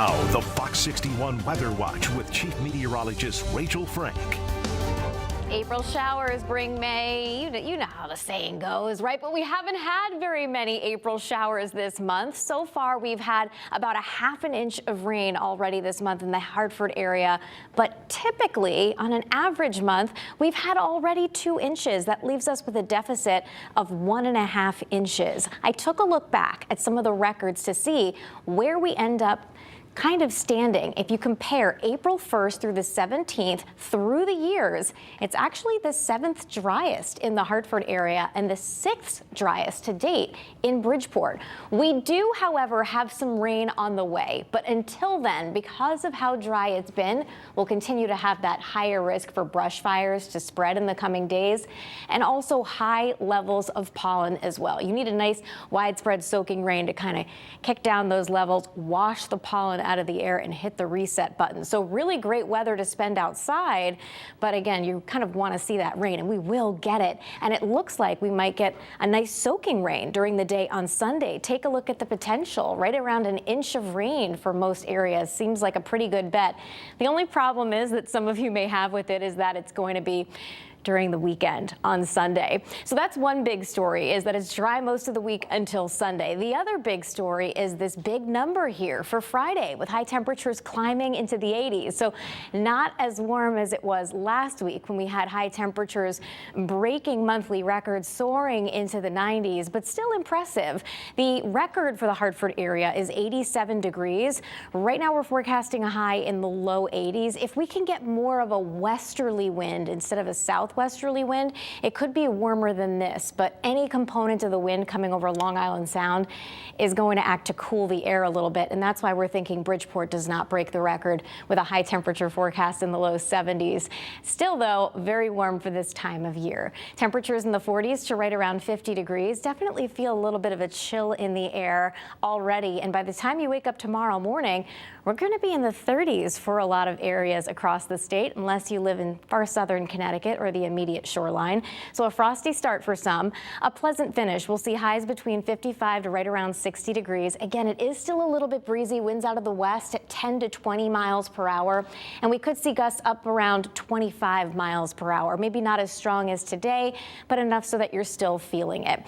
Now, the Fox 61 Weather Watch with Chief Meteorologist Rachel Frank. April showers bring May. You know how the saying goes, right? But we haven't had very many April showers this month. So far, we've had about a ½ inch of rain already this month in the Hartford area. But typically, on an average month, we've had already 2 inches. That leaves us with a deficit of 1½ inches. I took a look back at some of the records to see where we end up kind of standing. If you compare April 1st through the 17th through the years, it's actually the 7th driest in the Hartford area and the 6th driest to date in Bridgeport. We do, however, have some rain on the way, but until then, because of how dry it's been, we'll continue to have that higher risk for brush fires to spread in the coming days, and also high levels of pollen as well. You need a nice widespread soaking rain to kind of kick down those levels, wash the pollen out of the air and hit the reset button. So really great weather to spend outside, but again, you kind of want to see that rain, and we will get it. And it looks like we might get a nice soaking rain during the day on Sunday. Take a look at the potential, right around 1 inch of rain for most areas. Seems like a pretty good bet. The only problem is that some of you may have with it is that it's going to be during the weekend on Sunday. So that's one big story, is that it's dry most of the week until Sunday. The other big story is this big number here for Friday, with high temperatures climbing into the 80s. So not as warm as it was last week when we had high temperatures breaking monthly records, soaring into the 90s, but still impressive. The record for the Hartford area is 87 degrees. Right now we're forecasting a high in the low 80s. If we can get more of a westerly wind instead of a southwesterly wind, it could be warmer than this, but any component of the wind coming over Long Island Sound is going to act to cool the air a little bit, and that's why we're thinking Bridgeport does not break the record with a high temperature forecast in the low 70s. Still, though, very warm for this time of year. Temperatures in the 40s to right around 50 degrees. Definitely feel a little bit of a chill in the air already, and by the time you wake up tomorrow morning, we're going to be in the 30s for a lot of areas across the state, unless you live in far southern Connecticut or the immediate shoreline. So a frosty start for some, a pleasant finish. We'll see highs between 55 to right around 60 degrees. Again, it is still a little bit breezy, winds out of the west at 10 to 20 miles per hour, and we could see gusts up around 25 miles per hour. Maybe not as strong as today, but enough so that you're still feeling it.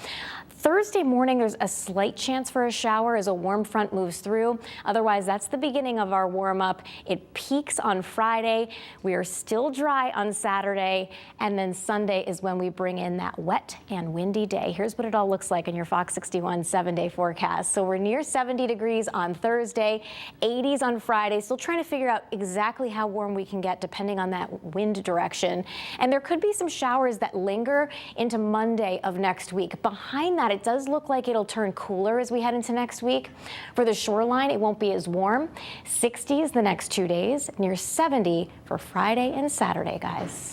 Thursday morning, there's a slight chance for a shower as a warm front moves through. Otherwise, that's the beginning of our warm up. It peaks on Friday. We are still dry on Saturday, and then Sunday is when we bring in that wet and windy day. Here's what it all looks like in your Fox 61 7-day forecast. So we're near 70 degrees on Thursday, 80s on Friday. Still trying to figure out exactly how warm we can get depending on that wind direction. And there could be some showers that linger into Monday of next week. Behind that, it does look like it'll turn cooler as we head into next week. For the shoreline, it won't be as warm. 60s the next 2 days, near 70 for Friday and Saturday, guys.